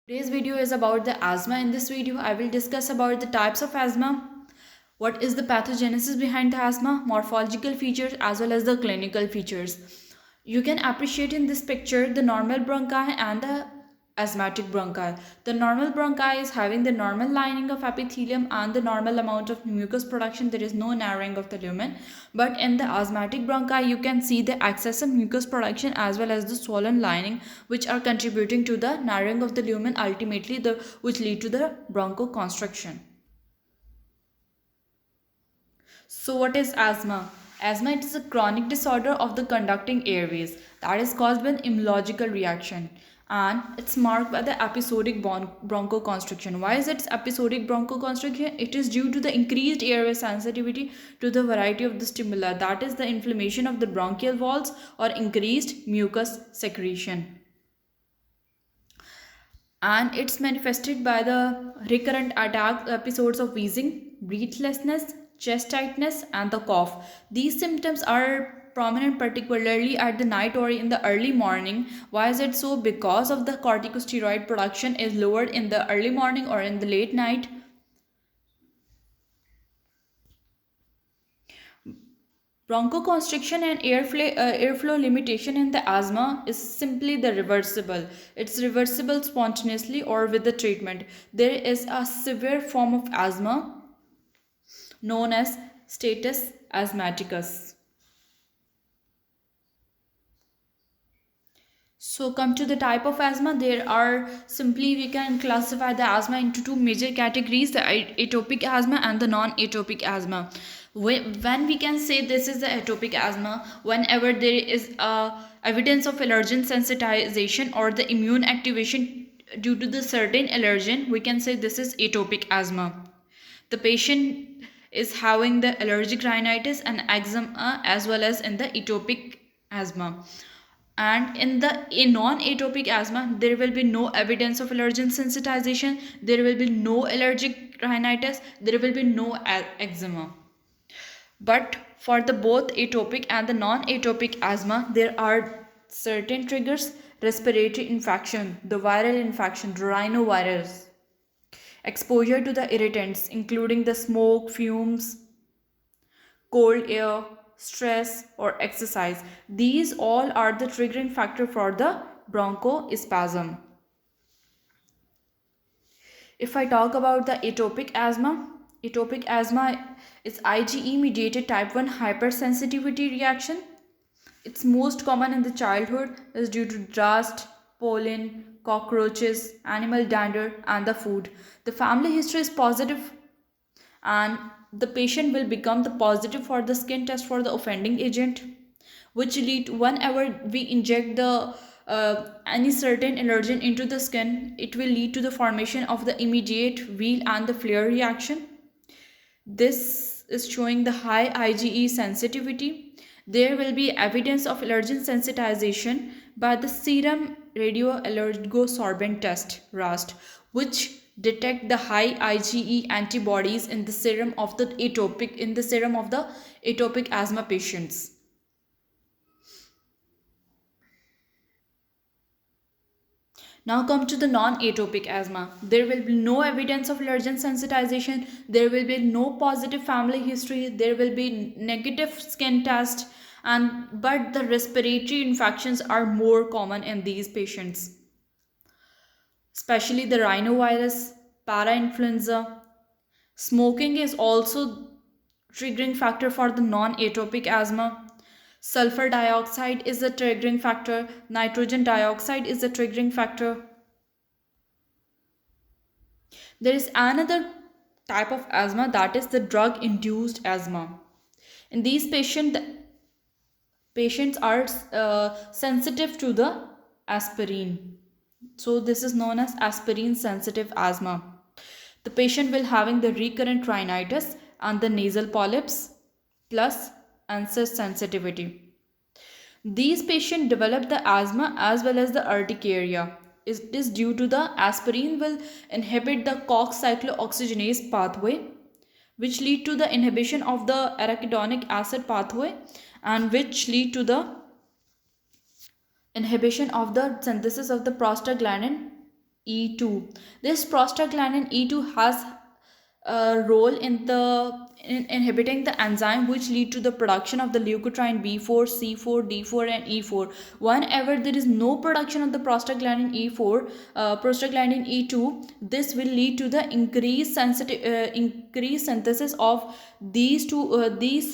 Today's video is about the asthma. In this video, I will discuss about the types of asthma, what is the pathogenesis behind the asthma, morphological features as well as the clinical features. You can appreciate in this picture the normal bronchi and the asthmatic bronchi. The normal bronchi is having the normal lining of epithelium and the normal amount of mucus production. There is no narrowing of the lumen. But in the asthmatic bronchi, you can see the excessive mucus production as well as the swollen lining, which are contributing to the narrowing of the lumen, ultimately which lead to the bronchoconstriction. So what is asthma? Asthma is a chronic disorder of the conducting airways that is caused by an immunological reaction, and it's marked by the episodic bronchoconstriction. Why is it episodic bronchoconstriction? It is due to the increased airway sensitivity to the variety of the stimuli, that is the inflammation of the bronchial walls or increased mucus secretion, and it's manifested by the recurrent attack episodes of wheezing, breathlessness, chest tightness, and the cough. These symptoms are prominent particularly at the night or in the early morning. Why is it so? Because of the corticosteroid production is lowered in the early morning or in the late night. Bronchoconstriction and airflow limitation in the asthma is simply the reversible. It's reversible spontaneously or with the treatment. There is a severe form of asthma known as status asthmaticus. So come to the type of asthma. There are simply we can classify the asthma into two major categories: the atopic asthma and the non-atopic asthma. When we can say this is the atopic asthma, whenever there is evidence of allergen sensitization or the immune activation due to the certain allergen, we can say this is atopic asthma. The patient is having the allergic rhinitis and eczema as well as in the atopic asthma. And in the non-atopic asthma, there will be no evidence of allergen sensitization, there will be no allergic rhinitis, there will be no eczema. But for the both atopic and the non-atopic asthma, there are certain triggers: respiratory infection, the viral infection, rhinovirus, exposure to the irritants including the smoke, fumes, cold air, stress, or exercise. These all are the triggering factor for the bronchospasm. If I talk about the atopic asthma is IgE mediated type 1 hypersensitivity reaction. It's most common in the childhood, is due to dust, pollen, cockroaches, animal dander, and the food. The family history is positive, and the patient will become the positive for the skin test for the offending agent, which lead whenever we inject the any certain allergen into the skin, it will lead to the formation of the immediate wheal and the flare reaction. This is showing the high IgE sensitivity. There will be evidence of allergen sensitization by the serum radioallergosorbent test RAST, which detect the high IgE antibodies in the serum of the atopic asthma patients. Now come to the non-atopic asthma. There will be no evidence of allergen sensitization. There will be no positive family history. There will be negative skin test, and but the respiratory infections are more common in these patients, especially the rhinovirus, parainfluenza. Smoking is also triggering factor for the non-atopic asthma. Sulfur dioxide is a triggering factor. Nitrogen dioxide is a triggering factor. There is another type of asthma, that is the drug induced asthma. In these patients are sensitive to the aspirin. So this is known as aspirin sensitive asthma. The patient will having the recurrent rhinitis and the nasal polyps plus answer sensitivity. These patients develop the asthma as well as the urticaria. It is due to the aspirin will inhibit the COX cyclooxygenase pathway, which lead to the inhibition of the arachidonic acid pathway, and which lead to the inhibition of the synthesis of the prostaglandin E2. This prostaglandin E2 has a role in inhibiting the enzyme which lead to the production of the leukotriene B4, C4, D4 and E4. Whenever there is no production of the prostaglandin E4, prostaglandin E2, this will lead to the increased synthesis of these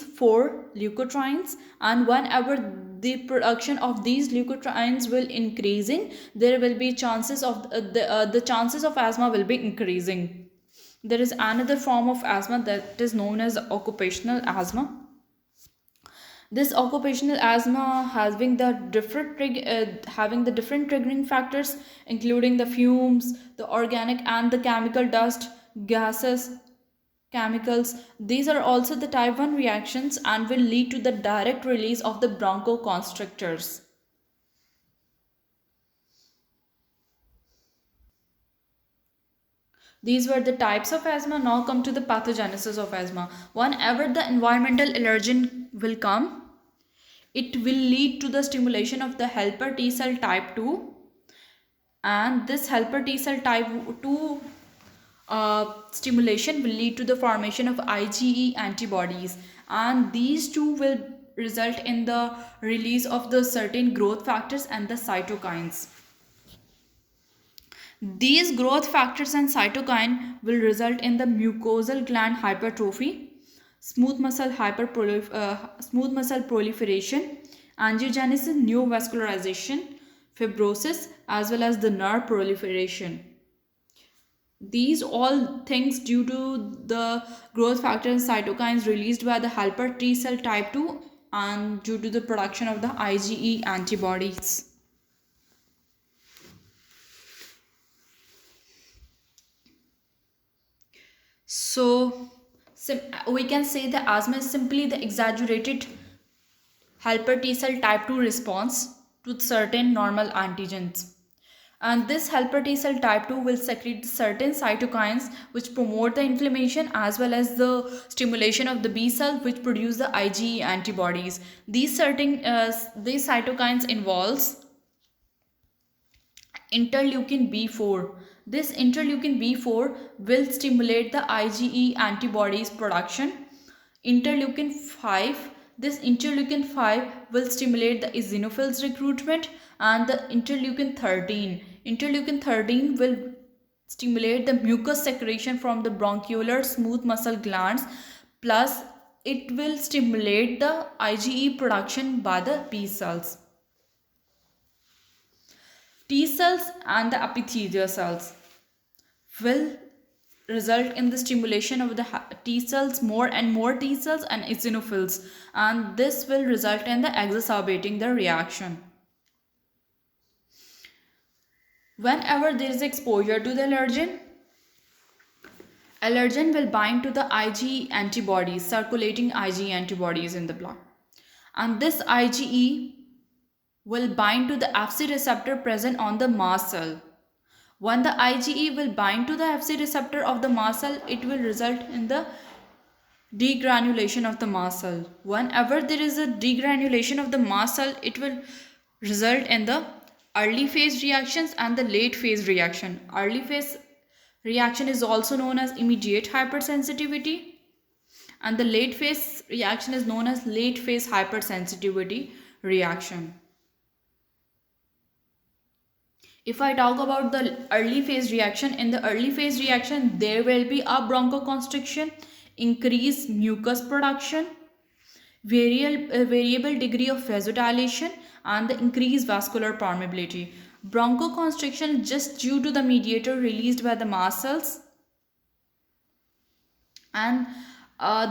four leukotrienes, and whenever the production of these leukotrienes will increasing, there will be chances of the chances of asthma will be increasing. There is another form of asthma that is known as occupational asthma. This occupational asthma having the different triggering factors, including the fumes, the organic and the chemical dust, gases, chemicals. These are also the type 1 reactions and will lead to the direct release of the bronchoconstrictors. These were the types of asthma. Now come to the pathogenesis of asthma. Whenever the environmental allergen will come, it will lead to the stimulation of the helper T cell type 2, and this helper T cell type 2 stimulation will lead to the formation of IgE antibodies, and these two will result in the release of the certain growth factors and the cytokines. These growth factors and cytokine will result in the mucosal gland hypertrophy, smooth muscle proliferation, angiogenesis, neovascularization, fibrosis, as well as the nerve proliferation. These all things due to the growth factors and cytokines released by the helper T cell type 2 and due to the production of the IgE antibodies. So we can say the asthma is simply the exaggerated helper T cell type 2 response to certain normal antigens. And this helper T cell type 2 will secrete certain cytokines which promote the inflammation as well as the stimulation of the B cell which produce the IgE antibodies. These cytokines involves interleukin B4. This interleukin B4 will stimulate the IgE antibodies production. Interleukin 5. This interleukin 5 will stimulate the eosinophils recruitment, and the interleukin 13. Interleukin 13 will stimulate the mucus secretion from the bronchiolar smooth muscle glands, plus it will stimulate the IgE production by the B cells. T cells and the epithelial cells will result in the stimulation of the T cells, more and more T cells and eosinophils, and this will result in the exacerbating the reaction. Whenever there is exposure to the allergen will bind to the IgE antibodies, circulating IgE antibodies in the blood, and this IgE will bind to the Fc receptor present on the mast cell. When the IgE will bind to the Fc receptor of the mast cell, it will result in the degranulation of the mast cell. Whenever there is a degranulation of the mast cell, it will result in the early phase reactions and the late phase reaction. Early phase reaction is also known as immediate hypersensitivity, and the late phase reaction is known as late phase hypersensitivity reaction. If I talk about the early phase reaction, in the early phase reaction, there will be a bronchoconstriction, increased mucus production, variable degree of vasodilation, and the increased vascular permeability. Bronchoconstriction is just due to the mediator released by the mast cells, and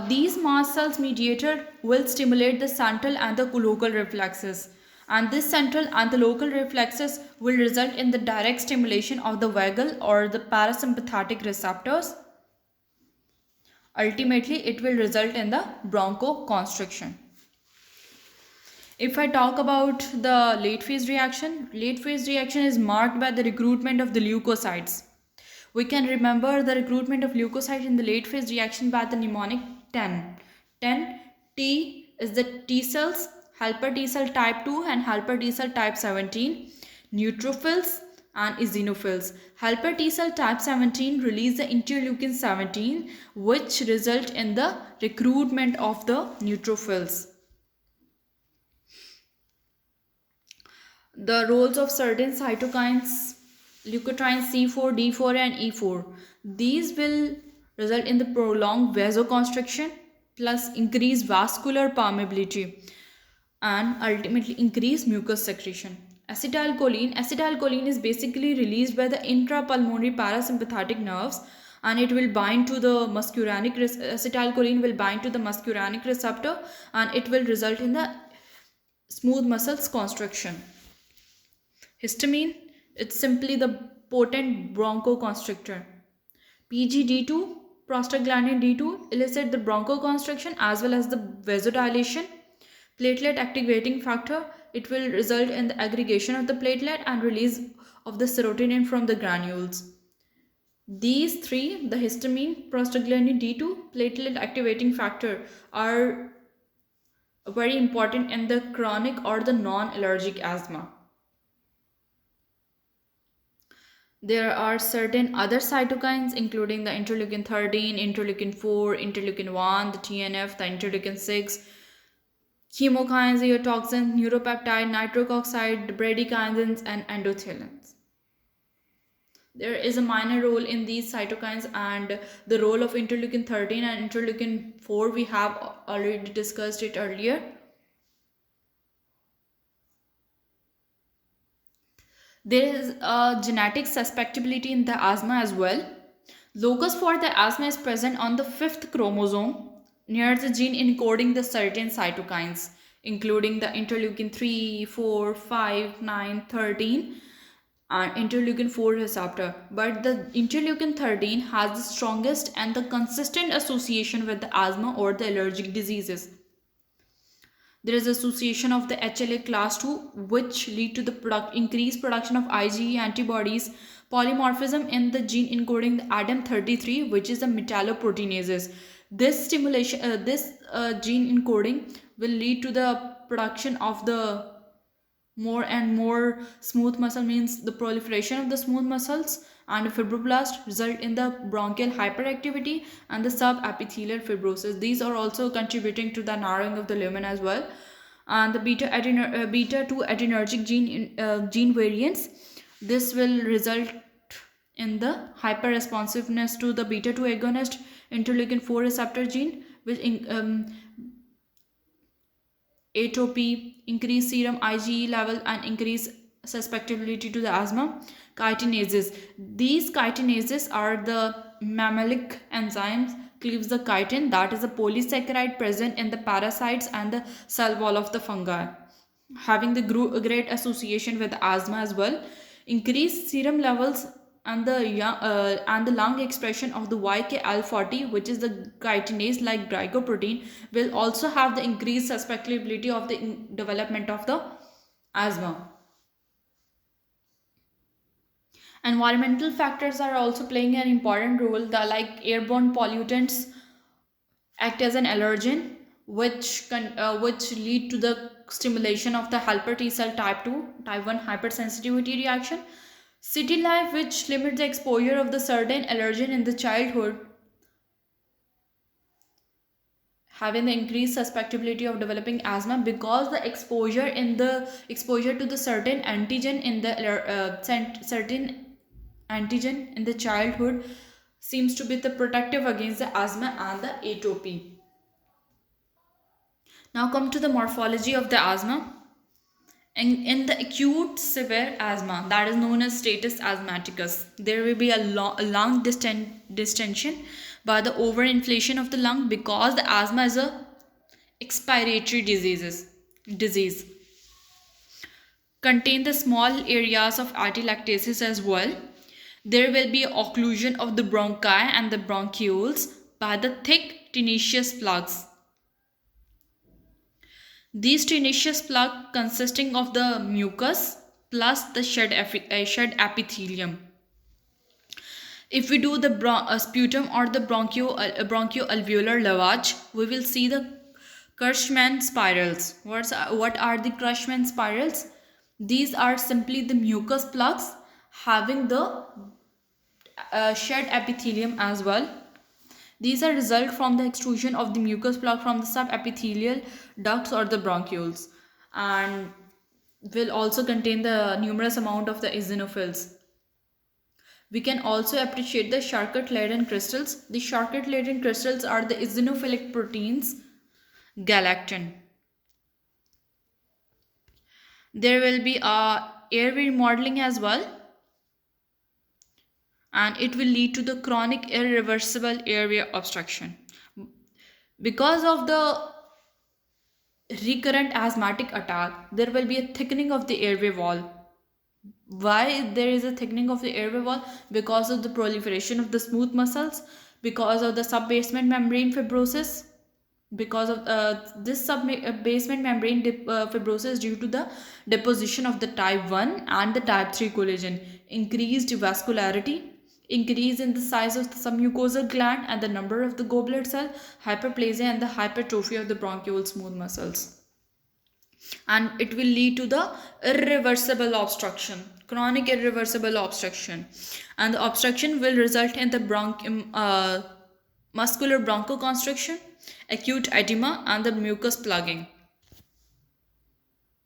these mast cells mediator will stimulate the central and the local reflexes, and this central and the local reflexes will result in the direct stimulation of the vagal or the parasympathetic receptors. Ultimately, it will result in the bronchoconstriction. If I talk about the late phase reaction is marked by the recruitment of the leukocytes. We can remember the recruitment of leukocytes in the late phase reaction by the mnemonic 10. 10 T is the T cells, helper T cell type 2 and helper T cell type 17, neutrophils, and eosinophils. Helper T cell type 17 release the interleukin 17, which result in the recruitment of the neutrophils. The roles of certain cytokines, leukotrienes C4, D4 and E4. These will result in the prolonged vasoconstriction plus increased vascular permeability and ultimately increase mucus secretion. Acetylcholine is basically released by the intrapulmonary parasympathetic nerves, and it will bind to the acetylcholine will bind to the muscarinic receptor, and it will result in the smooth muscles constriction. Histamine, it's simply the potent bronchoconstrictor. PGD2, prostaglandin D2, elicit the bronchoconstriction as well as the vasodilation. Platelet activating factor, it will result in the aggregation of the platelet and release of the serotonin from the granules. These three, the histamine, prostaglandin D2, platelet activating factor, are very important in the chronic or the non-allergic asthma. There are certain other cytokines including the interleukin 13, interleukin 4, interleukin 1, the TNF, the interleukin 6, chemokines, eotoxins, neuropeptide, nitric oxide, bradykines, and endothelins. There is a minor role in these cytokines, and the role of interleukin 13 and interleukin 4 we have already discussed it earlier. There is a genetic susceptibility in the asthma as well. Locus for the asthma is present on the 5th chromosome near the gene encoding the certain cytokines, including the interleukin 3, 4, 5, 9, 13 and interleukin 4 receptor. But the interleukin 13 has the strongest and the consistent association with the asthma or the allergic diseases. There is association of the HLA class 2, which lead to the increased production of IgE antibodies, polymorphism in the gene encoding the ADAM33, which is the metalloproteinases. This stimulation, gene encoding will lead to the production of the more and more smooth muscle, means the proliferation of the smooth muscles, and fibroblast result in the bronchial hyperactivity and the subepithelial fibrosis. These are also contributing to the narrowing of the lumen as well. And the beta 2 adrenergic gene variants, this will result in the hyperresponsiveness to the beta 2 agonist interleukin 4 receptor gene, which atopy, increase serum IgE level, and increase susceptibility to the asthma. Chitinases. These chitinases are the mammalic enzymes cleaves the chitin, that is a polysaccharide present in the parasites and the cell wall of the fungi, having the great association with asthma as well. Increased serum levels and the lung expression of the YKL40, which is the chitinase like glycoprotein, will also have the increased susceptibility of the development of the asthma. Environmental factors are also playing an important role. Like airborne pollutants act as an allergen, which lead to the stimulation of the helper T cell type 2, type 1 hypersensitivity reaction. City life, which limits the exposure of the certain allergen in the childhood, having the increased susceptibility of developing asthma, because the exposure to the certain antigen in the certain antigen in the childhood seems to be the protective against the asthma and the atopy. Now come to the morphology of the asthma. In the acute severe asthma, that is known as status asthmaticus, there will be a lung distension by the overinflation of the lung, because the asthma is a expiratory disease. Contain the small areas of atelectasis as well. There will be occlusion of the bronchi and the bronchioles by the thick tenacious plugs. These tenacious plug consisting of the mucus plus the shed epithelium. If we do the sputum or the bronchoalveolar lavage, we will see the Kirschmann spirals. What are the Kirschmann spirals? These are simply the mucus plugs, having the shed epithelium as well. These are result from the extrusion of the mucus plug from the subepithelial ducts or the bronchioles, and will also contain the numerous amount of the eosinophils. We can also appreciate the Charcot-Leyden crystals. The Charcot-Leyden crystals are the eosinophilic proteins, galactin. There will be a airway remodeling as well, and it will lead to the chronic irreversible airway obstruction. Because of the recurrent asthmatic attack, there will be a thickening of the airway wall. Why there is a thickening of the airway wall? Because of the proliferation of the smooth muscles, because of the subbasement membrane fibrosis, because of this basement membrane fibrosis due to the deposition of the type 1 and the type 3 collagen, increased vascularity, increase in the size of the submucosal gland and the number of the goblet cell, hyperplasia, and the hypertrophy of the bronchiole smooth muscles. And it will lead to the irreversible obstruction, chronic irreversible obstruction, and the obstruction will result in the muscular bronchoconstriction, acute edema, and the mucus plugging.